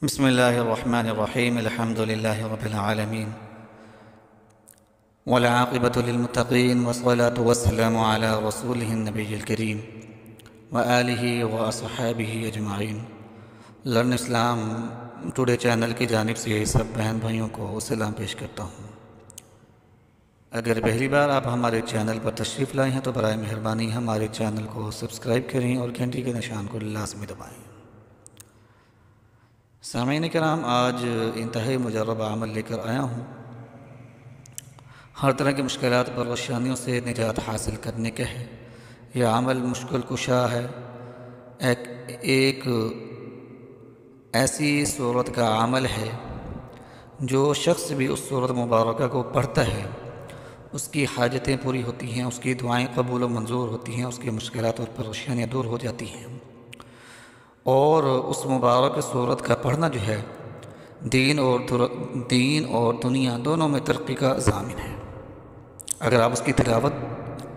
بسم الله الرحمن الرحيم. الحمد لله رب العالمين والعاقبة للمتقين والصلاة والسلام على رسوله النبي الكريم وآله وأصحابه أجمعين. لرن اسلام ٹوڈے چینل کی جانب سے سب بہن بھائیوں کو سلام پیش کرتا ہوں. اگر پہلی بار آپ ہمارے چینل پر تشریف لائے ہیں تو برائے مہربانی ہمارے چینل کو سبسکرائب کریں اور گھنٹی کے نشان کو لازمی دبائیں. سامعین کرام، آج انتہائی مجرب عمل لے کر آیا ہوں. ہر طرح کی مشکلات پر پریشانیوں سے نجات حاصل کرنے کا ہے. یہ عمل مشکل کشا ہے. ایک ایسی صورت کا عمل ہے جو شخص بھی اس صورت مبارکہ کو پڑھتا ہے اس کی حاجتیں پوری ہوتی ہیں، اس کی دعائیں قبول و منظور ہوتی ہیں، اس کی مشکلات اور پریشانیاں دور ہو جاتی ہیں. اور اس مبارک صورت کا پڑھنا جو ہے دین اور دنیا دونوں میں ترقی کا ضامن ہے. اگر آپ اس کی تلاوت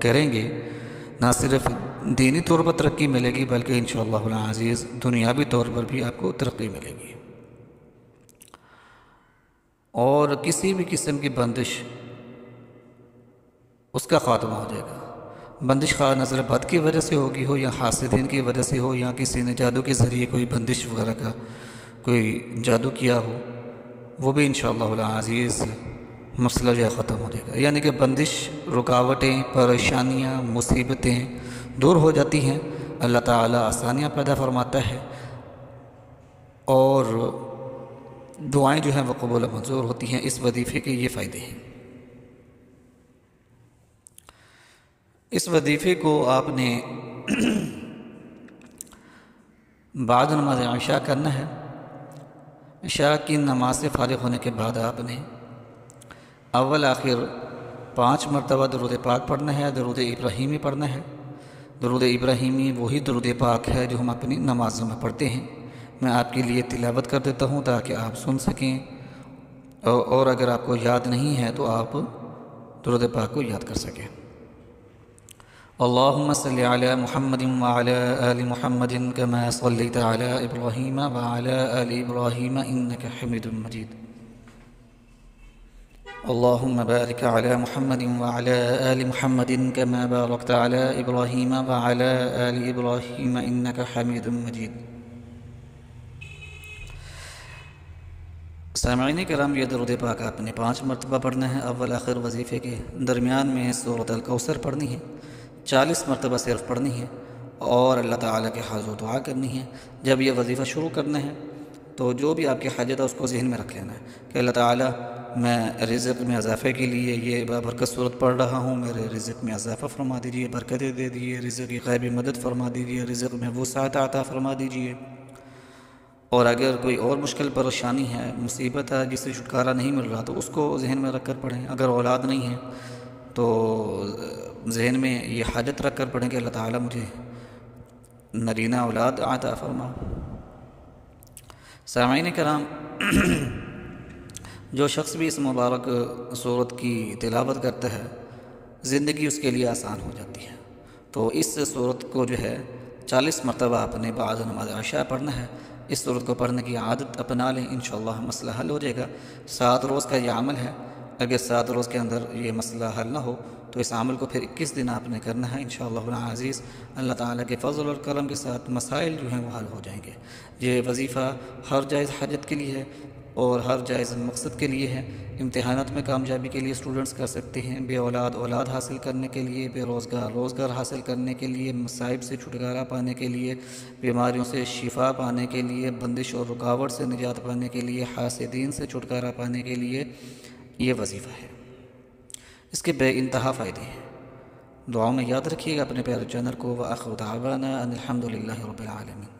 کریں گے نہ صرف دینی طور پر ترقی ملے گی بلکہ انشاءاللہ العزیز دنیاوی طور پر بھی آپ کو ترقی ملے گی. اور کسی بھی قسم کی بندش اس کا خاتمہ ہو جائے گا. بندش خواہ نظر بد کی وجہ سے ہوگی ہو یا حاسدین کی وجہ سے ہو یا کسی نے جادو کے ذریعے کوئی بندش وغیرہ کا کوئی جادو کیا ہو، وہ بھی انشاءاللہ العزیز مسئلہ جو ہے ختم ہو جائے گا. یعنی کہ بندش، رکاوٹیں، پریشانیاں، مصیبتیں دور ہو جاتی ہیں. اللہ تعالیٰ آسانیاں پیدا فرماتا ہے اور دعائیں جو ہیں وہ قبول و منظور ہوتی ہیں. اس وظیفے کے یہ فائدے ہیں. اس وظیفے کو آپ نے بعد نماز عشاء کرنا ہے. عشاء کی نماز سے فارغ ہونے کے بعد آپ نے اول آخر 5 مرتبہ درود پاک پڑھنا ہے، درود ابراہیمی پڑھنا ہے. درود ابراہیمی وہی درود پاک ہے جو ہم اپنی نمازوں میں پڑھتے ہیں. میں آپ کے لیے تلاوت کر دیتا ہوں تاکہ آپ سن سکیں، اور اگر آپ کو یاد نہیں ہے تو آپ درود پاک کو یاد کر سکیں. اللہم صلی علی محمد وعلی آل محمد کما صلیت علی ابراہیم وعلی آل ابراہیم انک حمید مجید. اللہم بارک علی محمد وعلی آل محمد کما بارکت علی ابراہیم وعلی آل ابراہیم انک حمید مجید. سامعین کرام، یہ درود پاک آپ نے 5 مرتبہ پڑھنا ہے اول آخر وظیفے کے. درمیان میں سورۃ الکوثر پڑھنی ہے، 40 مرتبہ صرف پڑھنی ہے اور اللہ تعالیٰ کے حاضر دعا کرنی ہے. جب یہ وظیفہ شروع کرنا ہے تو جو بھی آپ کی حاجت ہے اس کو ذہن میں رکھ لینا ہے کہ اللہ تعالیٰ میں رزق میں اضافے کے لیے یہ بابرکت صورت پڑھ رہا ہوں، میرے رزق میں اضافہ فرما دیجیے، برکتیں دے دیجیے، رزق کی غیبی مدد فرما دیجیے، رزق میں وسعت عطا فرما دیجیے. اور اگر کوئی اور مشکل پریشانی ہے، مصیبت ہے جس سے چھٹکارا نہیں مل رہا تو اس کو ذہن میں رکھ کر پڑھیں. اگر اولاد نہیں ہے تو ذہن میں یہ حاجت رکھ کر پڑھیں کہ اللہ تعالیٰ مجھے نرینہ اولاد عطا فرما. سامعین کرام، جو شخص بھی اس مبارک صورت کی تلاوت کرتا ہے زندگی اس کے لیے آسان ہو جاتی ہے. تو اس صورت کو جو ہے 40 مرتبہ آپ نے بعد نماز عشاء پڑھنا ہے. اس صورت کو پڑھنے کی عادت اپنا لیں، انشاءاللہ مسئلہ حل ہو جائے گا. 7 روز کا یہ عمل ہے. اگر 7 روز کے اندر یہ مسئلہ حل نہ ہو تو اس عمل کو پھر 21 دن آپ نے کرنا ہے. انشاءاللہ العزیز اللہ تعالیٰ کے فضل اور کرم کے ساتھ مسائل جو ہیں وہ حل ہو جائیں گے. یہ وظیفہ ہر جائز حاجت کے لیے ہے اور ہر جائز مقصد کے لیے ہے. امتحانات میں کامیابی کے لیے اسٹوڈنٹس کر سکتے ہیں، بے اولاد اولاد حاصل کرنے کے لیے، بے روزگار روزگار حاصل کرنے کے لیے، مصائب سے چھٹکارا پانے کے لیے، بیماریوں سے شفا پانے کے لیے، بندش اور رکاوٹ سے نجات پانے کے لیے، حاسدین سے چھٹکارا پانے کے لیے یہ وظیفہ ہے. اس کے بے انتہا فائدے ہیں. دعاؤں میں یاد رکھیے گا اپنے پیارے چینل کو. وآخر دعوانا ان الحمد للہ رب العالمین.